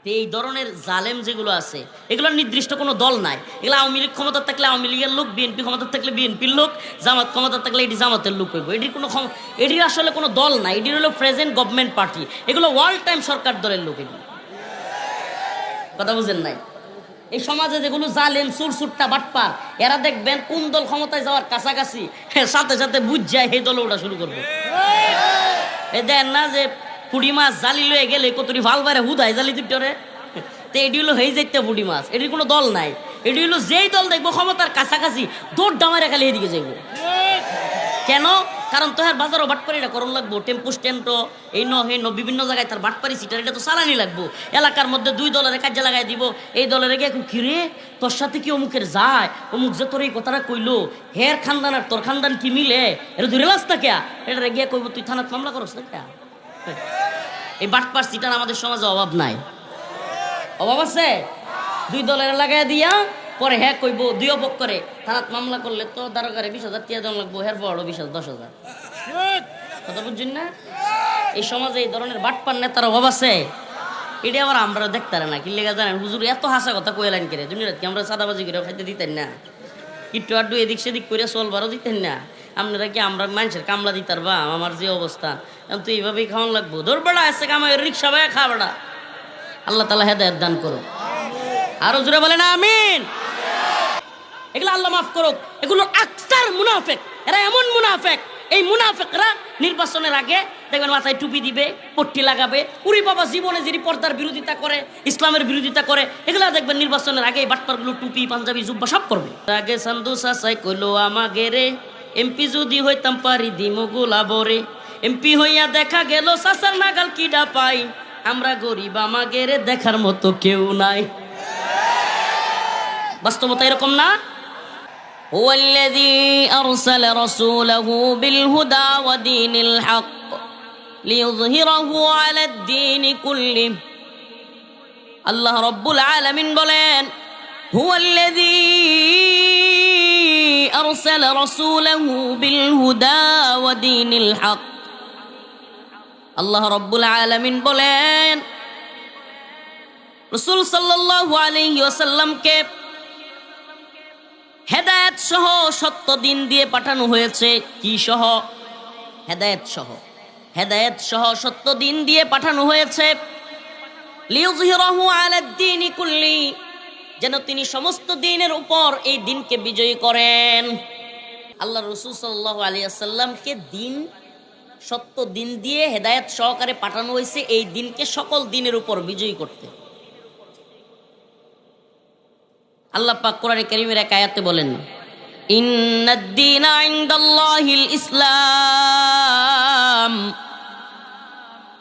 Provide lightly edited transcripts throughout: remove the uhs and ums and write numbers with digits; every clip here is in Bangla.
তো এই ধরনের জালেম যেগুলো আছে এগুলোর নির্দিষ্ট কোনো দল নাই। এগুলো আওয়ামী লীগ ক্ষমতা থাকলে আওয়ামী লীগের লোক, বিএনপি ক্ষমতা থাকলে বিএনপির লোক, জামাত ক্ষমতা থাকলে এটি জামাতের লোক হইব। এটির আসলে কোনো দল নাই, এটির হলো প্রেজেন্ট গভর্নমেন্ট পার্টি। এগুলো ওয়ার্ল্ড টাইম সরকার দলের লোক। এটি কথা বুঝেন নাই? এই সমাজে যেগুলো জালেম সুরসুট্টা বাটপার, এরা দেখবেন কোন দল ক্ষমতায় যাওয়ার কাছাকাছি সাথে সাথে বুঝ যায় সেই দলে ওটা শুরু করবো। এ দেন না যে পুঁটি মাছ জালি লয়ে গেলে কতটি ভাল বাইরে হুদায় জালি দুটোরে, তো এটি হলো হয়ে যাইতে পুঁটি মাছ। এটির কোনো দল নাই। এটি হলো যেই দল দেখবো ক্ষমতার কাছাকাছি দৌড় ডামারে খালি এদিকে যাইব। কেন? কারণ তো হ্যাঁ বাজারও বাটপারিটা করণ লাগবো, টেম্পু স্ট্যান্ডও এই ন বিভিন্ন জায়গায় তার বাটপারি সিটার এটা তো চালানি লাগবো। এলাকার মধ্যে দুই দলের কাজে লাগাই দিব, এই দলের গিয়ে কিরে তোর সাথে কি অমুকের যায়, অমুক যে তোর এই কথাটা কইলো হের খানদান আর তোর খানদান কি মিলে, এটা তুই রেলাস না কেয়া, এটা গিয়ে কইব তুই থানাত মামলা করস না কেয়া। এই বাটপার সিটার আমাদের সমাজে অভাব নাই? অভাব আছে? দুই দলের লাগাই দিয়া পরে হ্যাঁ কইব দুই অপক করে থানাত মামলা করলে তো দারোগারে 20,000 টিয়া দেওয়া লাগবো, হের বড় 10,000 কথা বুঝছেন না? এই সমাজে এই ধরনের বাটপার নেতার অভাব আছে। এটা আবার আমরা দেখতে না কি লেগে জানেন, হুজুর এত হাসা কথা কইলেন করে তুমি কি আমরা সাদাবাজি করে খাইতে দিতেন না, একটু আড্ডু এদিক সেদিক করে চলবারও দিতেন না। আপনারা কি আমরা মানুষের কামলা দিতার বা আমার যে অবস্থা তো এইভাবেই খাওয়ান লাগবো। ধরবেড়া আছে কামাই রিক্সা ভাই খাবেড়া। আল্লাহ তাআলা হেদায়েত দান করো। আরো জোরে বলেন আমিন। এগুলো আল্লাহ মাফ করুক। এগুলো আকসার মুনাফিক, এরা এমন মুনাফিক, এই মুনাফিকরা নির্বাচনের আগে দেখবেন মাথায় টুপি দিবে, পট্টি লাগাবে, উরি বাবা জীবনে যিনি পর্দার বিরোধিতা করে, ইসলামের বিরোধিতা করে, এগুলা দেখবেন নির্বাচনের আগে এই বাটপারগুলো টুপি পাঞ্জাবি জুব্বা সব করবে। আগে সান্দু সাসাই কইলো আমাগে রে, এমপি যদি হইতাম পারি দিমু গোলাবরে, এমপি হইয়া দেখা গেল সাসার নাগাল কিডা পাই, আমরা গরিব আমাগে রে দেখার মতো কেউ নাই। বাস্তবতা এরকম না? هو الذي أرسل رسوله بالهدى ودين الحق ليظهره على الدين كله الله رب العالمين বলেন هو الذي أرسل رسوله بالهدى ودين الحق الله رب العالمين বলেন রাসূল সাল্লাল্লাহু আলাইহি ওয়াসাল্লামকে হেদায়েত সহ সত্য দিন দিয়ে পাঠানো হয়েছে। কি সহ? হেদায়েত সহ। হেদায়েত সহ সত্য দিন দিয়ে পাঠানো হয়েছে। লিইয়ুযহিরাহু আলাদ দীনি কুল্লি, যেন তিনি সমস্ত দিনের উপর এই দিনকে বিজয়ী করেন। আল্লাহ রাসূল সাল্লাল্লাহু আলাইহি ওয়াসাল্লামকে দিন, সত্য দিন দিয়ে হেদায়েত সহকারে পাঠানো হয়েছে এই দিনকে সকল দিনের উপর বিজয়ী করতে। আল্লাহ পাক কোরআনে কারীমের এক আয়াতে বলেন ইন্নাদ-দীনা ইনদাল্লাহিল ইসলাম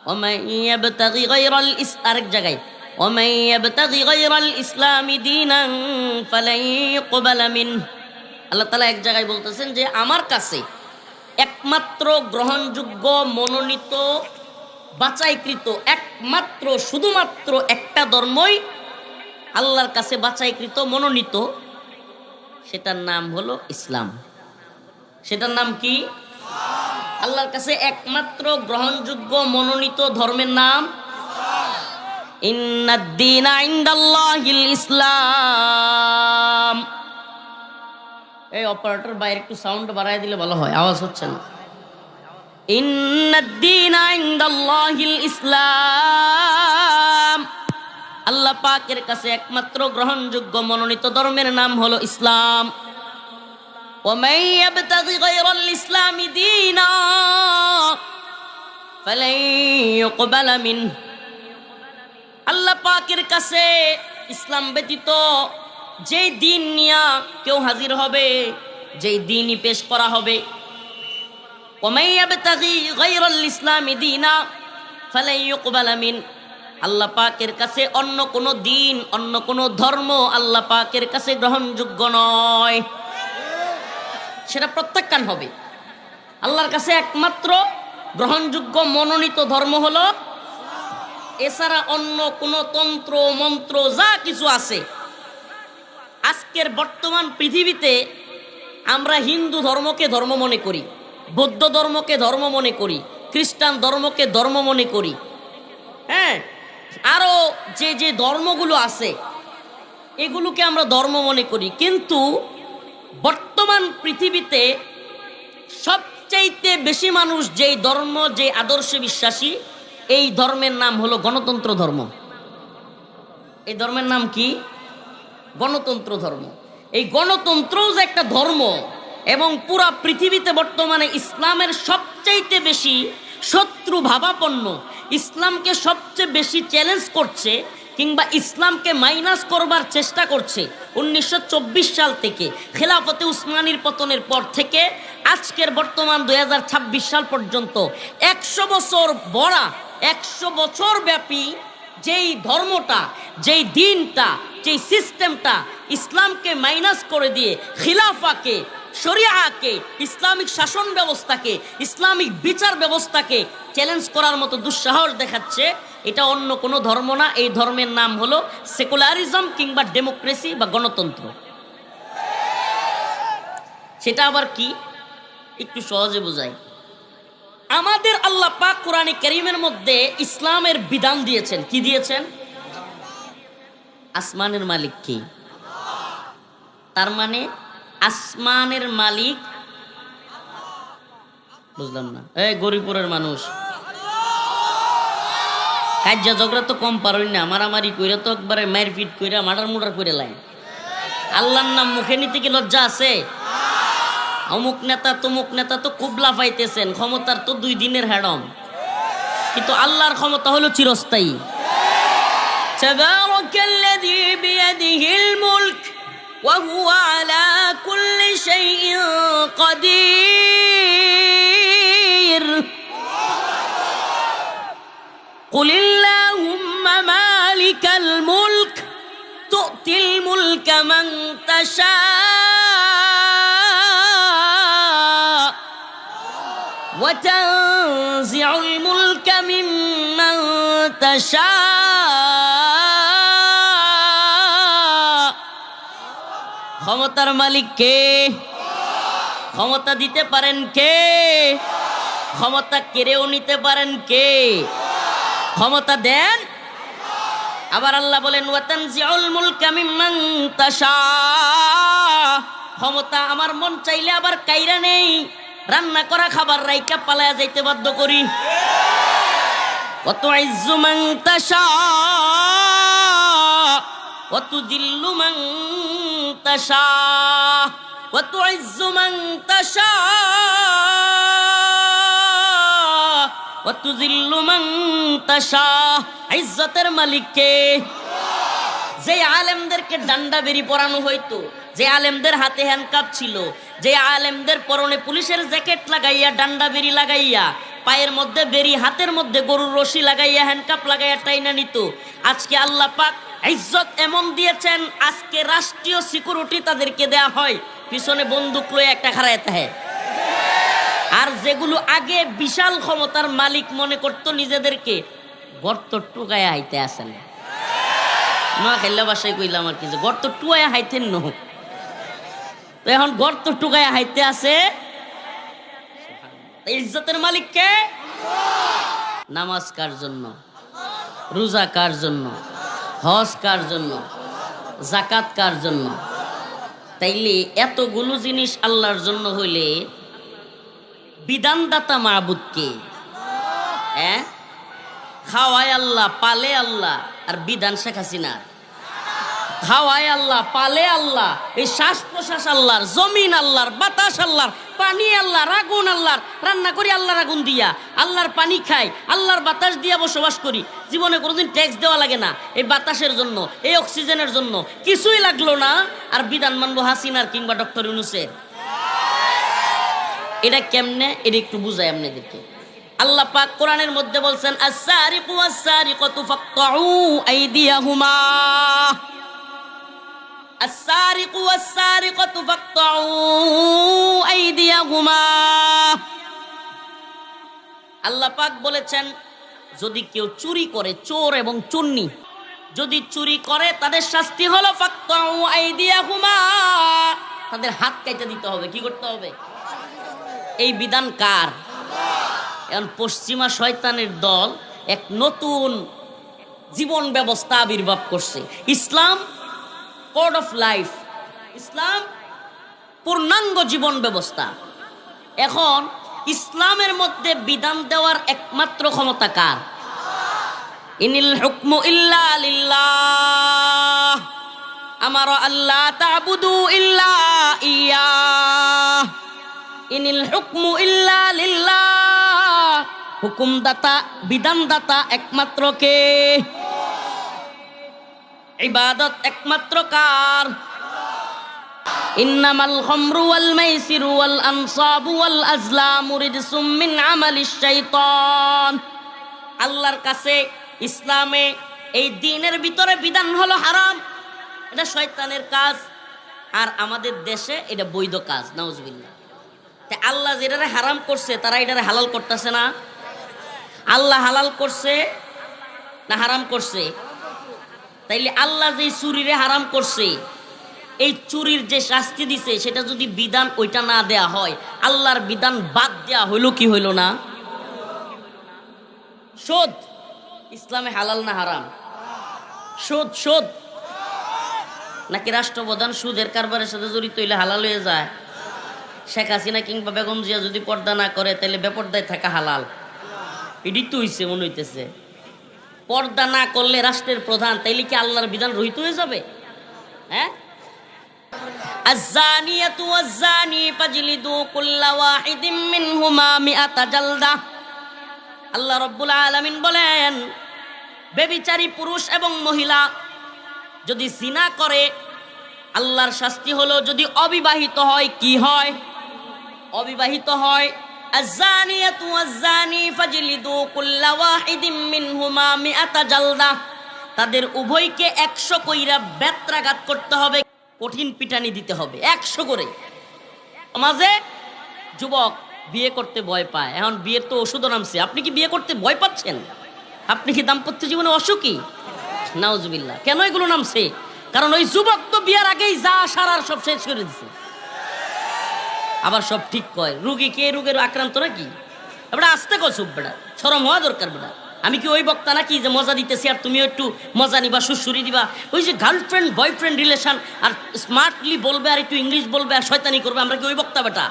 ওয়া মান ইয়াবতাগি গায়রাল আরেক জায়গায় ওয়া মান ইয়াবতাগি গায়রাল ইসলামি দীনান ফালান ইউকবালা মিনহু। আল্লাহ তাআলা এক জায়গায় বলতেছেন যে আমার কাছে একমাত্র গ্রহণযোগ্য, মনোনীত, বাছাইকৃত, একমাত্র শুধুমাত্র একটা ধর্মই আল্লাহর কাছে বাছাইকৃত, মনোনীত, সেটার নাম হলো ইসলাম। সেটার নাম কি? আল্লাহর কাছে একমাত্র গ্রহণযোগ্য, মনোনীত ধর্মের নাম ইন্নাদ-দীনা ইনদাল্লাহিল ইসলাম। এই অপারেটর বাইরে একটু সাউন্ড বাড়ায় দিলে ভালো হয়, আওয়াজ হচ্ছে না। ইন্নাদ-দীনা ইনদাল্লাহিল ইসলাম, আল্লাহ পাকের কাছে একমাত্র গ্রহণযোগ্য, মনোনীত ধর্মের নাম হলো ইসলাম। ওয়া মান ইয়াবতাগি গায়রাল ইসলামি দীনা ফালান ইউকবালা মিনহু। আল্লাহ পাকের কাছে ইসলাম ব্যতীত যেই দিন নিয়া কেউ হাজির হবে, যেই দিনই পেশ করা হবে, ওয়া মান ইয়াবতাগি গায়রাল ইসলামি দীনা ফালান ইউকবালা মিনহু, আল্লাহ পাকের কাছে অন্য কোনো দিন, অন্য কোনো ধর্ম আল্লাহ পাকের কাছে গ্রহণযোগ্য নয়, সেটা প্রত্যাখ্যান হবে। আল্লাহর কাছে একমাত্র গ্রহণযোগ্য, মনোনীত ধর্ম হলো, এছাড়া অন্য কোনো তন্ত্র মন্ত্র যা কিছু আছে, আজকের বর্তমান পৃথিবীতে আমরা হিন্দু ধর্মকে ধর্ম মনে করি, বৌদ্ধ ধর্মকে ধর্ম মনে করি, খ্রিস্টান ধর্মকে ধর্ম মনে করি, হ্যাঁ, আরো যে যে ধর্মগুলো আছে এগুলোকে আমরা ধর্ম মনে করি, কিন্তু বর্তমান পৃথিবীতে সবচাইতে বেশি মানুষ যেই ধর্ম, যে আদর্শে বিশ্বাসী, এই ধর্মের নাম হলো গণতন্ত্র ধর্ম। এই ধর্মের নাম কি? গণতন্ত্র ধর্ম। এই গণতন্ত্রও যে একটা ধর্ম, এবং পুরা পৃথিবীতে বর্তমানে ইসলামের সবচাইতে বেশি শত্রু ভাবাপন্ন, ইসলামকে সবচেয়ে বেশি চ্যালেঞ্জ করছে কিংবা ইসলামকে মাইনাস করবার চেষ্টা করছে 1924 সাল থেকে, খেলাফতে উসমানীর পতনের পর থেকে আজকের বর্তমান 2026 সাল পর্যন্ত 100 বছর বড়া, 100 বছর ব্যাপী যেই ধর্মটা, যেই দিনটা, যেই সিস্টেমটা ইসলামকে মাইনাস করে দিয়ে খিলাফাকে, শরিয়াকে, ইসলামিক শাসন ব্যবস্থাকে, ইসলামিক বিচার ব্যবস্থাকে চ্যালেঞ্জ করার মতো দুঃসাহস দেখাচ্ছে, এটা অন্য কোনো ধর্ম না। এই ধর্মের নাম হলো সেকুলারিজম কিংবা ডেমোক্রেসি বা গণতন্ত্র। সেটা আবার কি একটু সহজে বোঝাই। আমাদের আল্লাহ পাক কোরআনে কারীমের মধ্যে ইসলামের বিধান দিয়েছেন। কি দিয়েছেন? আসমানের মালিক কি? তার মানে আসমানের মালিক, বুঝলাম না। এই গরিপুরের মানুষ কাজ্জা ঝগড়া তো কম পারই না, মারামারি কইরা তো একবারে মারপিট কইরা মার্ডার মুডার করে লাই। আল্লাহর নাম মুখে নিতে কি লজ্জা আছে? অমুক নেতা তমুক নেতা তো খুব লাফাইতেছেন, ক্ষমতার তো 2 দিনের হ্যাডম, কিন্তু আল্লাহর ক্ষমতা হলো চিরস্থায়ী। তাবারাকাল্লাযী বিয়াদিহিল মুলক ওয়া হুয়া আলা কুল্লি শাইইন কাদির। কুলিল্লাহুম্মা মালিকাল মুলক তু'তিল মুলকা মান তাশা وتنزع الملك ممن تشاء। ক্ষমতার মালিক কে? ক্ষমতা দিতে পারেন কে? ক্ষমতা কেড়েও নিতে পারেন কে? ক্ষমতা দেন। আবার আল্লাহ বলেন ওয়াতানজিউল মুলকা মিম্মান তাশা, ক্ষমতা আমার মন চাইলে আবার কাইরা নেই, রান্না করা খাবার রাইকা পালায়া যাইতে বাধ্য করি। ওয়া তুইজ্জু মান তাশা ওয়া তুযিল্লু মান তাশা ওয়া তুইজ্জু মান তাশা ওয়া তুযিল্লু মান তাশা। ইজ্জতের মালিক কে? যে আলেমদেরকে ডান্ডা বেরি পরানো হইতো, যে আলেমদের হাতে হ্যান্ডকাপ ছিল, যে আলেমদের পরনে পুলিশের জ্যাকেট লাগাইয়া, ডান্ডা বেরি লাগাইয়া, পায়ের মধ্যে বেরি, হাতের মধ্যে গরুর রশি লাগাইয়া, হ্যান্ডকাপ লাগাইয়া টাইনা নিত, আজকে আল্লাহ পাক ইজ্জত এমন দিয়েছেন, আজকে রাষ্ট্রীয় সিকিউরিটি তাদেরকে দেয়া হয়, পিছনে বন্দুক লয়ে একটা খাড়ায় থাকে। আর যেগুলো আগে বিশাল ক্ষমতার মালিক মনে করতো নিজেদেরকে, গর্ত টুকায় হাইতে আসেন না, খেললা বাসায় কইলাম আর কি, যে গর্ত টুকায় হাইতেন ন, তো এখন গর্ত টুকায় হাইতে আছে। ইজ্জতের মালিক কে? নামাজ কার জন্য? রোজা কার জন্য? হজ কার জন্য? যাকাত কার জন্য? তাইলে এতগুলো জিনিস আল্লাহর জন্য হইলে বিধানদাতা মাবুদ কে? হ্যাঁ, খাওয়ায় আল্লাহ, পালে আল্লাহ, আর বিধান শেখ হাসিনা। খাওয়ায় আল্লাহ, পালে আল্লাহ, এই শ্বাস প্রশ্বাস আল্লাহর, জমিন আল্লাহর, বাতাস আল্লাহর, পানি আল্লাহর, আগুন আল্লাহর, রান্না করি আল্লাহর আগুন দিয়া, আল্লাহর পানি খাই, আল্লাহর বাতাস দিয়া বসবাস করি, জীবনে কোনোদিন ট্যাক্স দেওয়া লাগে না এই বাতাসের জন্য, এই অক্সিজেনের জন্য, কিছুই লাগলো না, আর বিধান মানবো হাসিনার কিংবা ডক্টর ইউনূসের। এটা কেমনে? এটা একটু বুঝাই আপনাদেরকে। আল্লাহ পাক কোরআনের মধ্যে বলছেন আস-সারিকু ওয়াস-সারিকাতু ফাকতাউ আইদিয়াহুমা, আস-সারিকু ওয়াস-সারিকাতু ফাকতাউ আইদিয়াহুমা। আল্লাহ পাক বলেছেন যদি কেউ চুরি করে, চোর এবং চুন্নি যদি চুরি করে, তাদের শাস্তি হলো ফাকতাউ আইদিয়াহুমা, তাদের হাত কেটে দিতে হবে। কি করতে হবে? এই বিধান কার? এখন পশ্চিমা শয়তানের দল এক নতুন জীবন ব্যবস্থা আবির্ভাব করছে। ইসলাম কোড অফ লাইফ, ইসলাম পূর্ণাঙ্গ জীবন ব্যবস্থা। এখন ইসলামের মধ্যে বিধান দেওয়ার একমাত্র ক্ষমতা কার? ইনিল হুকমু ইল্লা লিল্লাহ, আমার আল্লাহ তা'বুদু ইল্লা ইয়্যাহ, ইনিল হুকমু ইল্লা লিল্লাহ, হুকুমদাতা বিধানদাতা একমাত্র কে? ইবাদত একমাত্র কার? ইন্নামাল খামরু ওয়াল মাইসিরু ওয়াল আনসাবু ওয়াল আজলামু রিজসুম মিন আমালিশ শাইতান। আল্লাহর কাছে ইসলামে এই দ্বীনের ভিতরে বিধান হলো হারাম, এটা শয়তানের কাজ, আর আমাদের দেশে এটা বৈধ কাজ। নাউজুবিল্লাহ। তে আল্লাহ যেটারে হারাম করছে তারা এটারে হালাল করতেছে না? আল্লাহ হালাল করছে না হারাম করছে? তাইলে আল্লাহ যে চুরিরে হারাম করছে, এই চুরির যে শাস্তি দিছে সেটা যদি বিধান ওইটা না দেয়া হয়, আল্লাহর বিধান বাদ দেয়া হইল কি হইল না? সুদ ইসলামে হালাল না হারাম? সুদ সুদ নাকি রাষ্ট্রপ্রধান সুদের কারবারের সাথে জড়িত হইলে হালাল হয়ে যায়? শেখ হাসিনা কিংবা বেগম জিয়া যদি পর্দা না করে তাহলে বেপর্দায় থাকা হালাল। এটি তো হইছে মনে হইতেছে। পর্দা না করলে রাষ্ট্রের প্রধান, তাইলে কি আল্লাহর বিধান রহিত হয়ে যাবে? হ্যাঁ, আয-যানিয়াতু ওয়াজ-যানি ফাজলিদু কুল্লা ওয়াহিদিম মিনহুমা মিআতা জালদা। আল্লাহ রাব্বুল আলামিন বলেন, ব্যভিচারী পুরুষ এবং মহিলা যদি জিনা করে আল্লাহর শাস্তি হলো, যদি অবিবাহিত হয় কি হয়? অবিবাহিত হয়। আয-যানিয়াতু ওয়াজ-যানি ফাজলিদু কুল্লা ওয়াহিদিম মিনহুমা মিআতা জালদা। তাদের উভয়কে 100 কইরা বেত্রাঘাত করতে হবে, কঠিন পিটানি দিতে হবে 100 করে। সমাজে যুবক বিয়ে করতে ভয় পায়, এখন বিয়ের তো ওষুধও নামছে। আপনি কি বিয়ে করতে ভয় পাচ্ছেন? আপনি কি দাম্পত্য জীবনে অসুখী? নাউজুবিল্লাহ। কেন এগুলো নামছে? কারণ ওই যুবক তো বিয়ের আগেই যা সারার সব শেষ করে দিছে, আবার সব ঠিক কয়। রুগী কে রোগের আক্রান্ত নাকি? এবার আস্তে কসুব বেটা, শরম হওয়া দরকার বেটা। আমি কি ওই বক্তা নাকি যে মজা দিতেছি আর তুমি একটু মজা নিবা, সুসুরি দিবা? ওই যে গার্লফ্রেন্ড বয়ফ্রেন্ড রিলেশন, আর স্মার্টলি বলবে আর একটু ইংলিশ বলবে আর শয়তানি করবে, আমরা কি ওই বক্তা বেটা?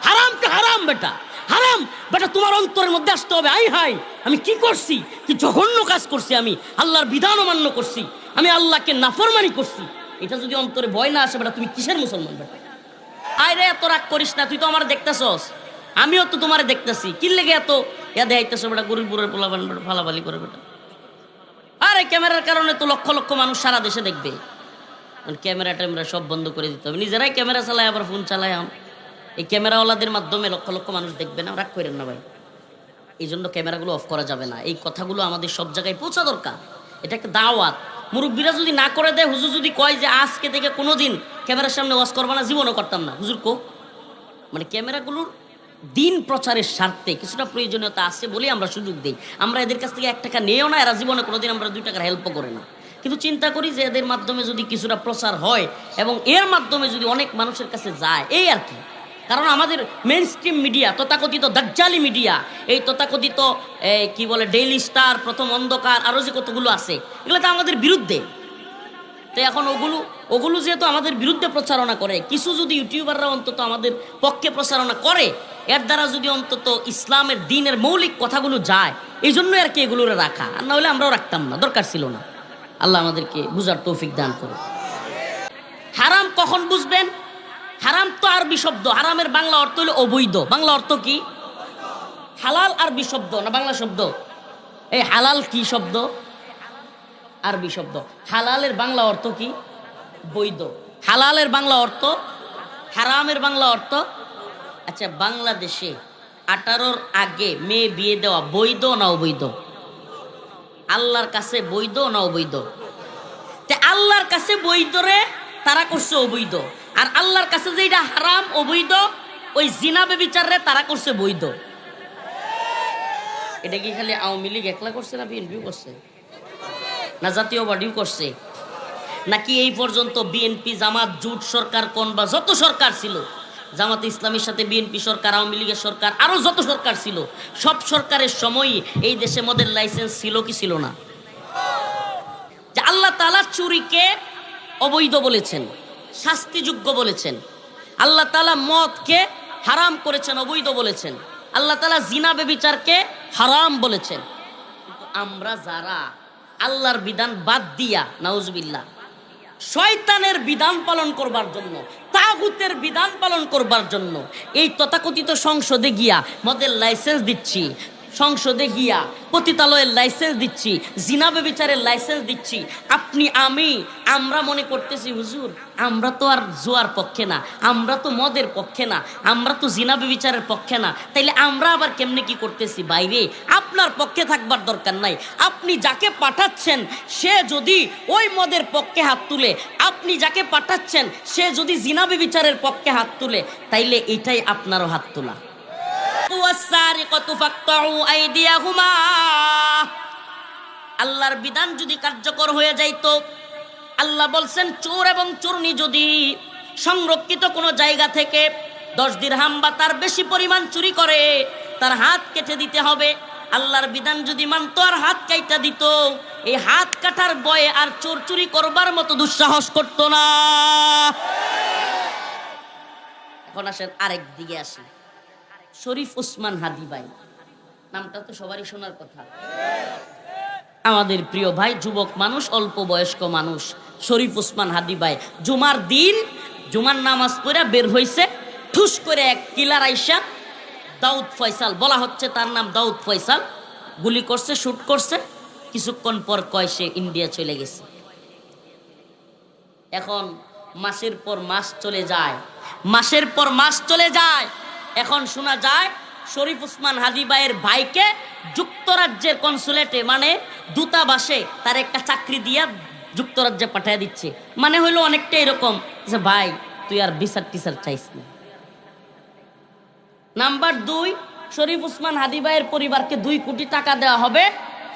হারামটা হারাম বেটা, হারাম বেটা। তোমার অন্তরের মধ্যে আসতে হবে, আই হাই আমি কি করছি, কি জঘন্য কাজ করছি, আমি আল্লাহর বিধান অমান্য করছি, আমি আল্লাহকে নাফরমানি করছি। এটা যদি অন্তরে ভয় না আসে বেটা, তুমি কিসের মুসলমান বেটা? আয় রে, এত রাগ করিস না, তুই তো আমার দেখতেছস, আমিও তো তোমারে দেখতেছি। কি লেগে এত দেখাইতেছ বেটা? গরিব বুড়ের পোলাবান ফালাফালি করে বেটা। আরে ক্যামেরার কারণে তো লক্ষ লক্ষ মানুষ সারা দেশে দেখবে। ক্যামেরা ট্যামেরা সব বন্ধ করে দিতে হবে। নিজেরাই ক্যামেরা চালায়, আবার ফোন চালায়। এই ক্যামেরাওয়ালাদের মাধ্যমে লক্ষ লক্ষ মানুষ দেখবে না, রাগ করেন না ভাই। এই জন্য ক্যামেরাগুলো অফ করা যাবে না। এই কথাগুলো আমাদের সব জায়গায় পৌঁছা দরকার। এটা একটা দাওয়াত। মুরব্বীরা যদি না করে দেয়, হুজুর যদি কয় যে আজকে থেকে কোনোদিন ক্যামেরার সামনে ওয়াজ করবা না, জীবনও করতাম না, হুজুর কো। মানে ক্যামেরাগুলোর দিন প্রচারের স্বার্থে কিছুটা প্রয়োজনীয়তা আছে বলেই আমরা সুযোগ দিই। আমরা এদের কাছ থেকে 1 টাকা নিয়েও না, এরা জীবনে কোনোদিন আমরা 2 টাকার হেল্পও করে না। কিন্তু চিন্তা করি যে এদের মাধ্যমে যদি কিছুটা প্রচার হয় এবং এর মাধ্যমে যদি অনেক মানুষের কাছে যায়, এই আর কি। কারণ আমাদের মেইন স্ট্রিম মিডিয়া, তথাকথিত দাজ্জালি মিডিয়া, এই তথাকথিত কি বলে ডেইলি স্টার, প্রথম অন্ধকার, আরও যে কতগুলো আছে, এগুলো তো আমাদের বিরুদ্ধে। তো এখন ওগুলো যেহেতু আমাদের বিরুদ্ধে প্রচারণা করে, কিছু যদি ইউটিউবাররা অন্তত আমাদের পক্ষে প্রচারণা করে, এর দ্বারা যদি অন্তত ইসলামের দ্বীনের মৌলিক কথাগুলো যায়, এই জন্য আর কি এগুলো রাখা। আর না হলে আমরাও রাখতাম না, দরকার ছিল না। আল্লাহ আমাদেরকে বুঝার তৌফিক দান করুন। হারাম কখন বুঝবেন? হারাম তো আরবি শব্দ, হারামের বাংলা অর্থ হলো অবৈধ। বাংলা অর্থ কি? হালাল আরবি শব্দ না বাংলা শব্দ? এই হালাল কি শব্দ? আরবি শব্দ। হালালের বাংলা অর্থ কি? বৈধ। হালালের বাংলা অর্থ, হারামের বাংলা অর্থ। আচ্ছা, বাংলাদেশে 18-র আগে মেয়ে বিয়ে দেওয়া বৈধ না অবৈধ? আল্লাহর কাছে বৈধ না অবৈধ? তে আল্লাহর কাছে বৈধ রে তারা করছে অবৈধ, আর আল্লাহর কাছে যেটা হারাম অবৈধ, ওই জিনা ব্যভিচার রে তারা করছে বৈধ। এটা কি খালি আওয়ামী লীগ একলা করছে না বিএনপিও করছে, না জাতীয় বডিও করছে? নাকি এই পর্যন্ত বিএনপি, জামাত, জোট সরকার কোন বা যত সরকার ছিল, জামাতে ইসলামের সাথে বিএনপি সরকার, আওয়ামী লীগের সরকার, আরো যত সরকার ছিল, সব সরকারের সময়ই এই দেশে মদের লাইসেন্স ছিল কি ছিল না? আল্লাহ তাআলা চুরিকে অবৈধ বলেছেন, শাস্তিযোগ্য বলেছেন। আল্লাহ তাআলা মদকে হারাম করেছেন, অবৈধ বলেছেন। আল্লাহ তাআলা জিনা ব্যভিচারকে হারাম বলেছেন। কিন্তু আমরা যারা আল্লাহর বিধান বাদ দিয়া নাউজুবিল্লাহ শয়তানের বিধান পালন করবার জন্য, তাগুতের বিধান পালন করবার জন্য এই তথাকথিত সংসদে গিয়া মদের লাইসেন্স দিচ্ছি, সংসদে গিয়া পতিতালয়ের লাইসেন্স দিচ্ছি, জিনা ব্যভিচারের লাইসেন্স দিচ্ছি, আপনি আমরা মনে করতেছি হুজুর আমরা তো আর জুয়ার পক্ষে না, আমরা তো মদের পক্ষে না, আমরা তো জিনা ব্যভিচারের পক্ষে না, তাইলে আমরা আবার কেমনে কি করতেছি? বাইরে আপনার পক্ষে থাকবার দরকার নাই। আপনি যাকে পাঠাচ্ছেন সে যদি ওই মদের পক্ষে হাত তুলে, আপনি যাকে পাঠাচ্ছেন সে যদি জিনা ব্যভিচারের পক্ষে হাত তুলে, তাইলে এটাই আপনারও হাত তোলা। আল্লাহর বিধান যদি কার্যকর হয়ে যাইতো, আল্লাহ বলছেন চোর এবং চোরনি যদি সংরক্ষিত কোনো জায়গা থেকে 10 দিরহাম বা তার বেশি পরিমাণ চুরি করে তার হাত কেটে দিতে হবে। আল্লাহর বিধান যদি মানতো আর হাত কাইটা দিত, এই হাত কাটার ভয়ে আর চোর চুরি করবার মতো দুঃসাহস করতো না। এখন আসেন আরেক দিকে আসি, শরীফ ওসমান হাদি ভাই নামটা তো সবারই শোনার কথা। আমাদের প্রিয় ভাই, যুবক মানুষ, অল্প বয়স্ক মানুষ, শরীফ ওসমান হাদি ভাই জুমার দিন জুমার নামাজ পড়ে বের হইছে, ঠুস করে এক কিলার আইসা দাউদ ফয়সাল, বলা হচ্ছে তার নাম দাউদ ফয়সাল, গুলি করছে, শুট করছে। কিছুক্ষণ পর কয় সে ইন্ডিয়া চলে গেছে। এখন মাসের পর মাস চলে যায়, মাসের পর মাস চলে যায়। এখন শোনা যায় শরীফ ওসমান হাদি ভাইয়ের ভাইকে যুক্তরাজ্যের কনসুলেটে মানে দূতাবাসে তার একটা চাকরি দিয়া যুক্তরাজ্যে পাঠিয়ে দিচ্ছে। মানে হইলো অনেকটা এরকম যে ভাই তুই আর বিচার টিচার চাইস না। নাম্বার 2, শরীফ ওসমান হাদি ভাইয়ের পরিবারকে 2 কোটি টাকা দেওয়া হবে,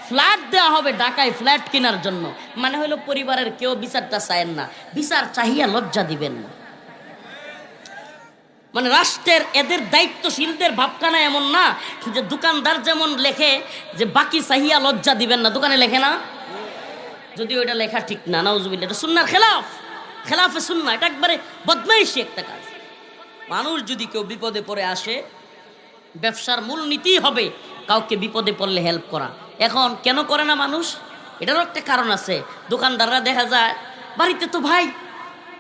ফ্ল্যাট দেওয়া হবে ঢাকায়, ফ্ল্যাট কেনার জন্য। মানে হইলো পরিবারের কেউ বিচারটা চায়েন না, বিচার চাহিয়া লজ্জা দিবেন না। মানে রাষ্ট্রের এদের দায়িত্বশীলদের ভাবটা না এমন না যে দোকানদার যেমন লেখে যে বাকি চাহিয়া লজ্জা দিবেন না, দোকানে লেখে না, যদি ওইটা লেখা ঠিক না, নাউজুবিল্লাহ, এটা সুন্নাহর খেলাফ, খেলাফে সুন্নাহ, এটা একবারে বদমাইশি একটা কাজ। মানুষ যদি কেউ বিপদে পড়ে আসে, ব্যবসার মূল নীতি হবে কাউকে বিপদে পড়লে হেল্প করা। এখন কেন করে না মানুষ? এটারও একটা কারণ আছে। দোকানদাররা দেখা যায় বাড়িতে তো ভাই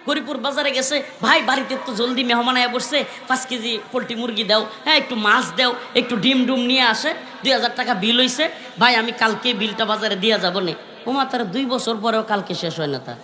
গরিপুর বাজারে গেছে, ভাই বাড়িতে তো জলদি মেহমান আয়া বসছে, 5 কেজি পোলট্রি মুরগি দাও, হ্যাঁ একটু মাছ দাও, একটু ডিম ডুম নিয়ে আসে, 2000 টাকা বিল হইছে, ভাই আমি কালকে বিলটা বাজারে দিয়ে যাবো নে। ওমা তার 2 বছর পরেও কালকে শেষ হয় না তার।